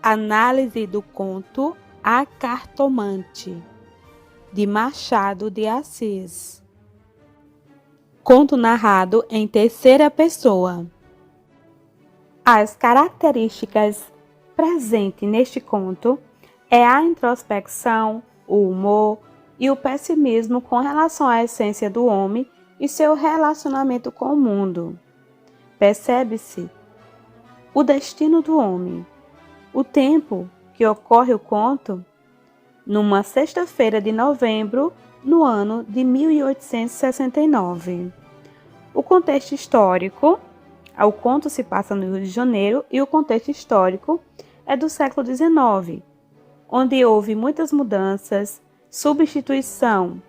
Análise do conto A Cartomante, de Machado de Assis. Conto narrado em terceira pessoa. As características presentes neste conto é a introspecção, o humor e o pessimismo com relação à essência do homem e seu relacionamento com o mundo. Percebe-se o destino do homem. O tempo que ocorre o conto, numa sexta-feira de novembro, no ano de 1869. O contexto histórico, o conto se passa no Rio de Janeiro e o contexto histórico é do século XIX, onde houve muitas mudanças, substituição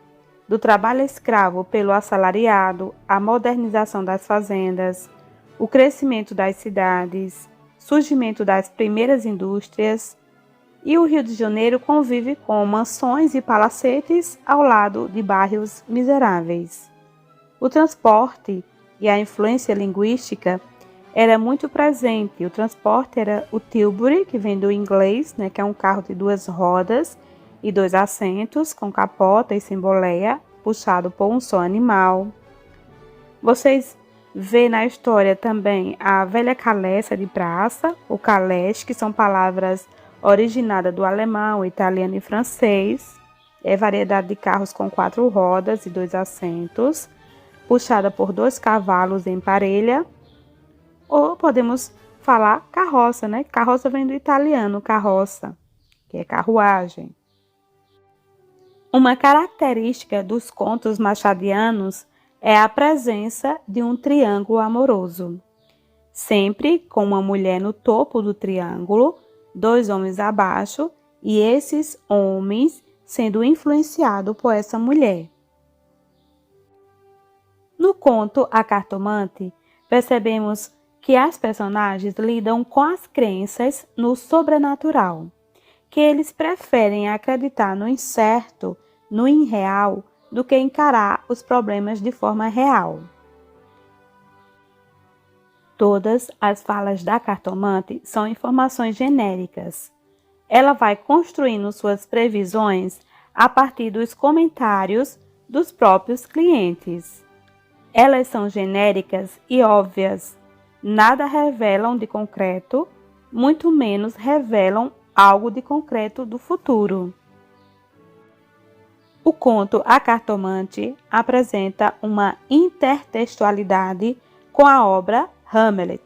do trabalho escravo pelo assalariado, a modernização das fazendas, o crescimento das cidades, surgimento das primeiras indústrias, e o Rio de Janeiro convive com mansões e palacetes ao lado de bairros miseráveis. O transporte e a influência linguística era muito presente. O transporte era o tilbury, que vem do inglês, que é um carro de 2 rodas e 2 assentos, com capota e sem boleia, puxado por um só animal. Vocês vê na história também a velha caleça de praça, o calèche, que são palavras originadas do alemão, italiano e francês. É variedade de carros com 4 rodas e 2 assentos, puxada por 2 cavalos em parelha. Ou podemos falar carroça, Carroça vem do italiano, carroça, que é carruagem. Uma característica dos contos machadianos é a presença de um triângulo amoroso, sempre com uma mulher no topo do triângulo, 2 homens abaixo, e esses homens sendo influenciados por essa mulher. No conto A Cartomante, percebemos que as personagens lidam com as crenças no sobrenatural, que eles preferem acreditar no incerto, no irreal, do que encarar os problemas de forma real. Todas as falas da cartomante são informações genéricas. Ela vai construindo suas previsões a partir dos comentários dos próprios clientes. Elas são genéricas e óbvias, nada revelam de concreto, muito menos revelam algo de concreto do futuro. O conto A Cartomante apresenta uma intertextualidade com a obra Hamlet.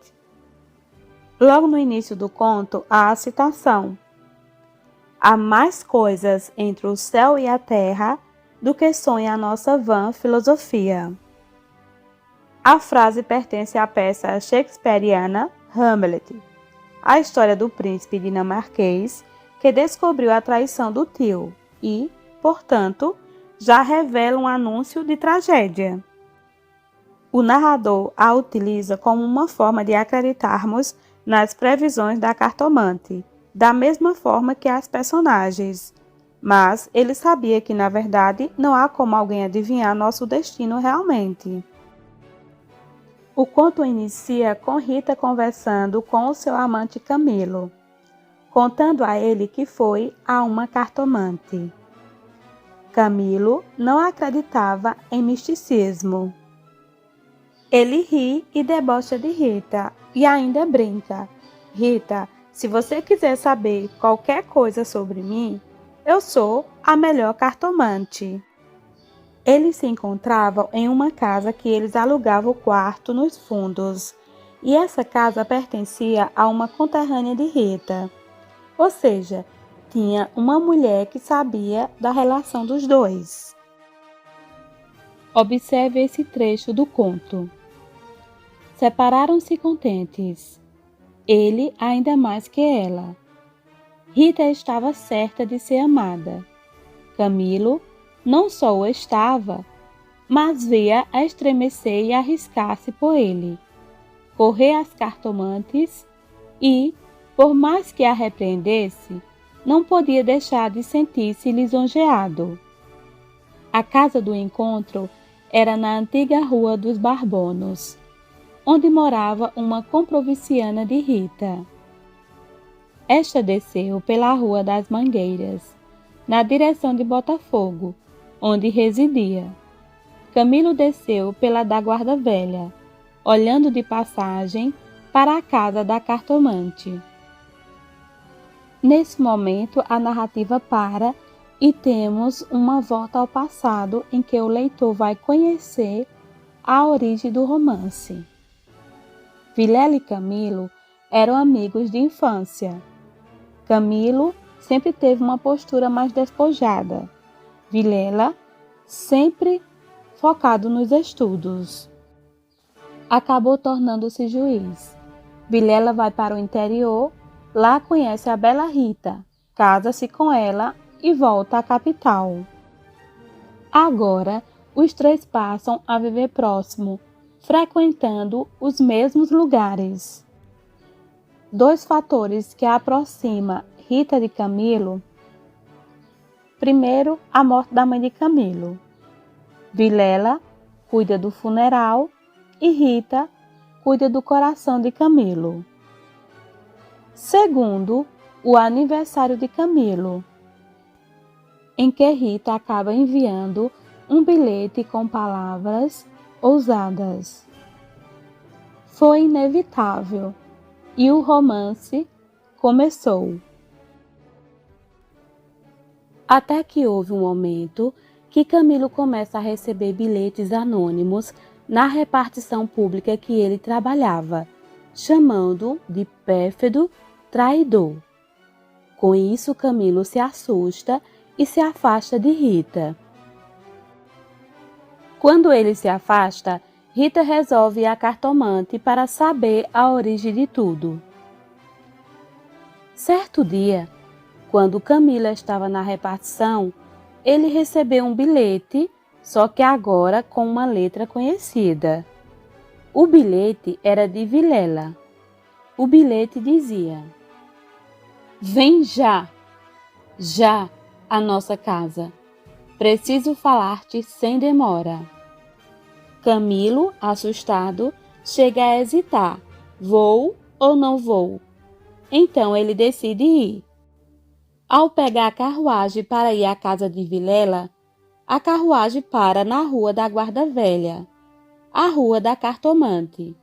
Logo no início do conto há a citação: há mais coisas entre o céu e a terra do que sonha a nossa vã filosofia. A frase pertence à peça shakespeariana Hamlet, a história do príncipe dinamarquês que descobriu a traição do tio e, portanto, já revela um anúncio de tragédia. O narrador a utiliza como uma forma de acreditarmos nas previsões da cartomante, da mesma forma que as personagens. Mas ele sabia que, na verdade, não há como alguém adivinhar nosso destino realmente. O conto inicia com Rita conversando com o seu amante Camilo, contando a ele que foi a uma cartomante. Camilo não acreditava em misticismo. Ele ri e debocha de Rita e ainda brinca: Rita, se você quiser saber qualquer coisa sobre mim, eu sou a melhor cartomante. Eles se encontravam em uma casa que eles alugavam o quarto nos fundos, e essa casa pertencia a uma conterrânea de Rita. Ou seja, tinha uma mulher que sabia da relação dos dois. Observe esse trecho do conto. Separaram-se contentes, ele ainda mais que ela. Rita estava certa de ser amada. Camilo não só o estava, mas via a estremecer e arriscar-se por ele, correr às cartomantes e, por mais que a repreendesse, não podia deixar de sentir-se lisonjeado. A casa do encontro era na antiga Rua dos Barbonos, onde morava uma comprovinciana de Rita. Esta desceu pela Rua das Mangueiras, na direção de Botafogo, onde residia. Camilo desceu pela da Guarda Velha, olhando de passagem para a casa da cartomante. Nesse momento, a narrativa para e temos uma volta ao passado em que o leitor vai conhecer a origem do romance. Vilela e Camilo eram amigos de infância. Camilo sempre teve uma postura mais despojada. Vilela sempre focado nos estudos. Acabou tornando-se juiz. Vilela vai para o interior, lá conhece a bela Rita, casa-se com ela e volta à capital. Agora, os três passam a viver próximo, frequentando os mesmos lugares. Dois fatores que aproximam Rita de Camilo. Primeiro, a morte da mãe de Camilo. Vilela cuida do funeral e Rita cuida do coração de Camilo. Segundo, o aniversário de Camilo, em que Rita acaba enviando um bilhete com palavras ousadas. Foi inevitável e o romance começou. Até que houve um momento que Camilo começa a receber bilhetes anônimos na repartição pública que ele trabalhava, chamando de pérfido traidor. Com isso, Camilo se assusta e se afasta de Rita. Quando ele se afasta, Rita resolve ir à cartomante para saber a origem de tudo. Certo dia, quando Camilo estava na repartição, ele recebeu um bilhete, só que agora com uma letra conhecida. O bilhete era de Vilela. O bilhete dizia: "Vem já, já, à nossa casa. Preciso falar-te sem demora." Camilo, assustado, chega a hesitar: vou ou não vou? Então ele decide ir. Ao pegar a carruagem para ir à casa de Vilela, a carruagem para na Rua da Guarda Velha, a Rua da Cartomante.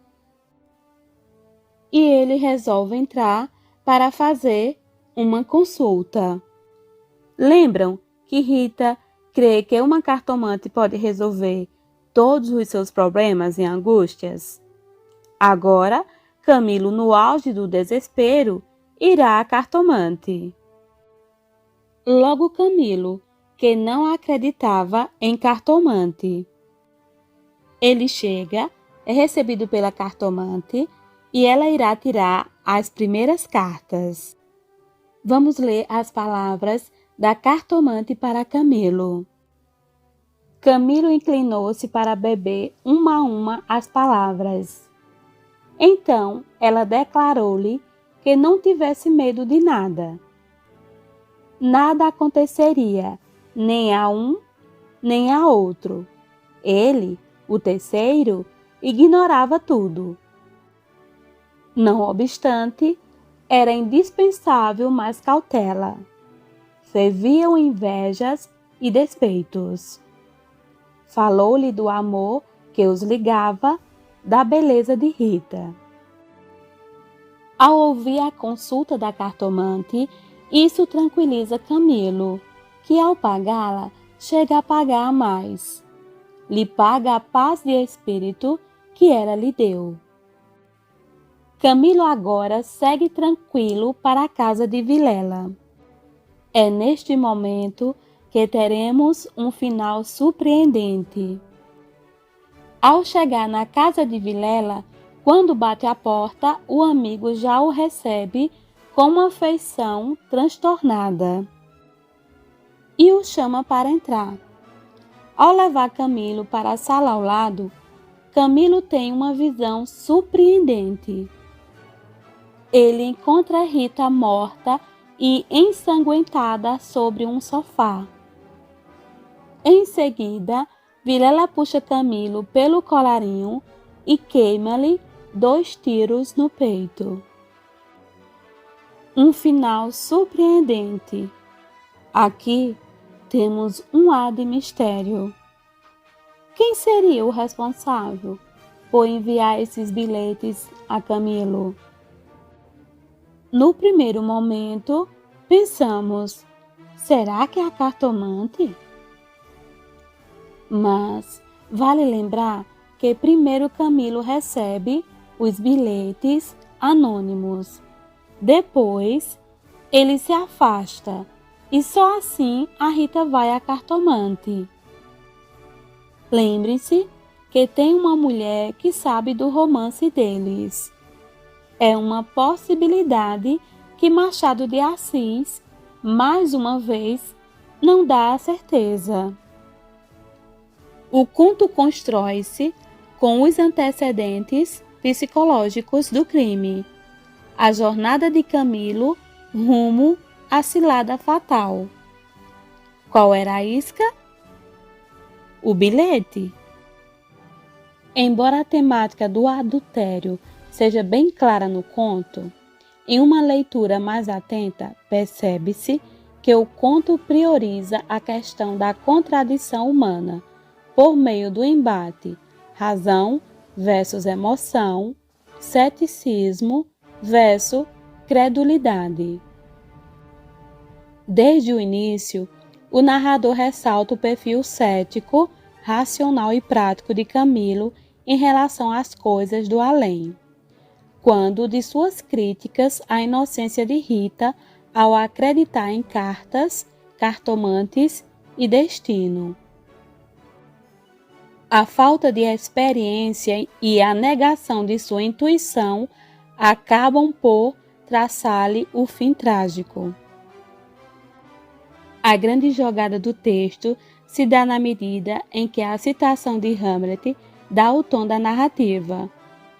E ele resolve entrar para fazer uma consulta. Lembram que Rita crê que uma cartomante pode resolver todos os seus problemas e angústias? Agora, Camilo, no auge do desespero, irá à cartomante. Logo Camilo, que não acreditava em cartomante. Ele chega, é recebido pela cartomante e ela irá tirar as primeiras cartas. Vamos ler as palavras da cartomante para Camilo. Camilo inclinou-se para beber uma a uma as palavras. Então ela declarou-lhe que não tivesse medo de nada. Nada aconteceria, nem a um, nem a outro. Ele, o terceiro, ignorava tudo. Não obstante, era indispensável mais cautela. Ferviam invejas e despeitos. Falou-lhe do amor que os ligava, da beleza de Rita. Ao ouvir a consulta da cartomante, isso tranquiliza Camilo, que ao pagá-la, chega a pagar a mais. Lhe paga a paz de espírito que ela lhe deu. Camilo agora segue tranquilo para a casa de Vilela. É neste momento que teremos um final surpreendente. Ao chegar na casa de Vilela, quando bate à porta, o amigo já o recebe com uma feição transtornada e o chama para entrar. Ao levar Camilo para a sala ao lado, Camilo tem uma visão surpreendente. Ele encontra Rita morta e ensanguentada sobre um sofá. Em seguida, Vilela puxa Camilo pelo colarinho e queima-lhe 2 tiros no peito. Um final surpreendente. Aqui temos um ar de mistério. Quem seria o responsável por enviar esses bilhetes a Camilo? No primeiro momento, pensamos, será que é a cartomante? Mas vale lembrar que primeiro Camilo recebe os bilhetes anônimos. Depois, ele se afasta e só assim a Rita vai à cartomante. Lembre-se que tem uma mulher que sabe do romance deles. É uma possibilidade que Machado de Assis, mais uma vez, não dá a certeza. O conto constrói-se com os antecedentes psicológicos do crime, a jornada de Camilo rumo à cilada fatal. Qual era a isca? O bilhete. Embora a temática do adultério seja bem clara no conto, em uma leitura mais atenta, percebe-se que o conto prioriza a questão da contradição humana, por meio do embate razão versus emoção, ceticismo versus credulidade. Desde o início, o narrador ressalta o perfil cético, racional e prático de Camilo em relação às coisas do além, quando de suas críticas à inocência de Rita ao acreditar em cartas, cartomantes e destino. A falta de experiência e a negação de sua intuição acabam por traçar-lhe o fim trágico. A grande jogada do texto se dá na medida em que a citação de Hamlet dá o tom da narrativa,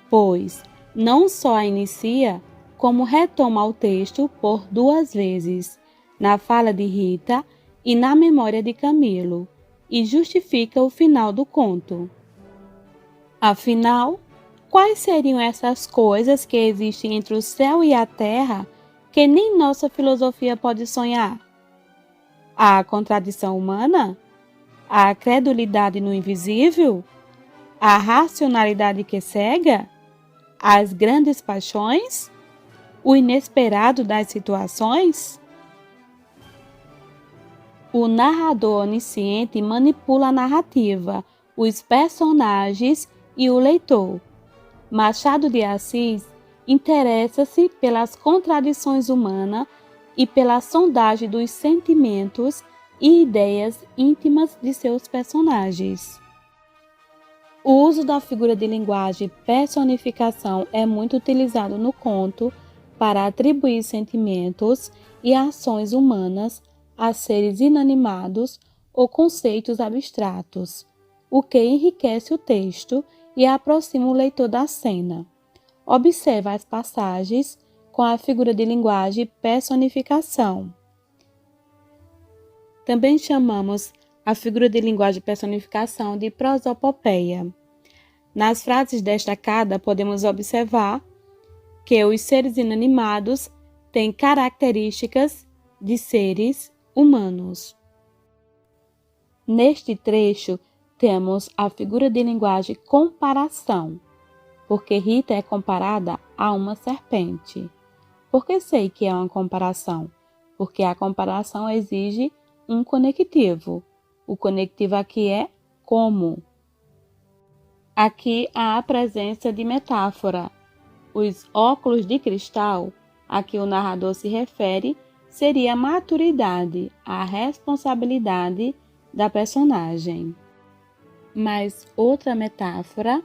pois não só a inicia, como retoma o texto por duas vezes, na fala de Rita e na memória de Camilo, e justifica o final do conto. Afinal, quais seriam essas coisas que existem entre o céu e a terra que nem nossa filosofia pode sonhar? A contradição humana? A credulidade no invisível? A racionalidade que cega? As grandes paixões? O inesperado das situações? O narrador onisciente manipula a narrativa, os personagens e o leitor. Machado de Assis interessa-se pelas contradições humanas e pela sondagem dos sentimentos e ideias íntimas de seus personagens. O uso da figura de linguagem personificação é muito utilizado no conto para atribuir sentimentos e ações humanas a seres inanimados ou conceitos abstratos, o que enriquece o texto e aproxima o leitor da cena. Observa as passagens com a figura de linguagem personificação. Também chamamos a figura de linguagem personificação de prosopopeia. Nas frases destacadas, podemos observar que os seres inanimados têm características de seres humanos. Neste trecho, temos a figura de linguagem comparação, porque Rita é comparada a uma serpente. Por que sei que é uma comparação? Porque a comparação exige um conectivo. O conectivo aqui é como. Aqui há a presença de metáfora. Os óculos de cristal, a que o narrador se refere, seria a maturidade, a responsabilidade da personagem. Mas outra metáfora,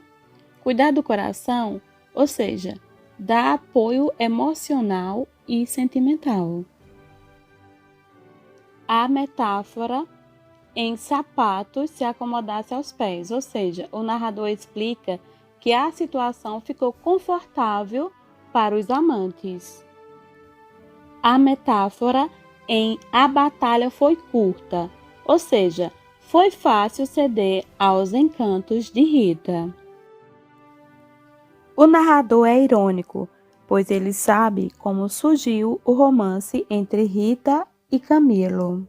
cuidar do coração, ou seja, dar apoio emocional e sentimental. A metáfora em sapatos se acomodasse aos pés, ou seja, o narrador explica que a situação ficou confortável para os amantes. A metáfora em a batalha foi curta, ou seja, foi fácil ceder aos encantos de Rita. O narrador é irônico, pois ele sabe como surgiu o romance entre Rita e Camilo.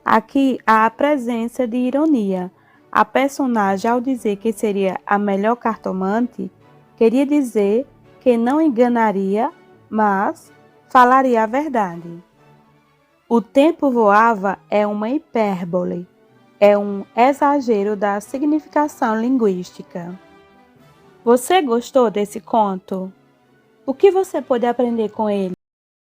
Aqui há a presença de ironia. A personagem, ao dizer que seria a melhor cartomante, queria dizer que não enganaria, mas falaria a verdade. O tempo voava é uma hipérbole, é um exagero da significação linguística. Você gostou desse conto? O que você pôde aprender com ele?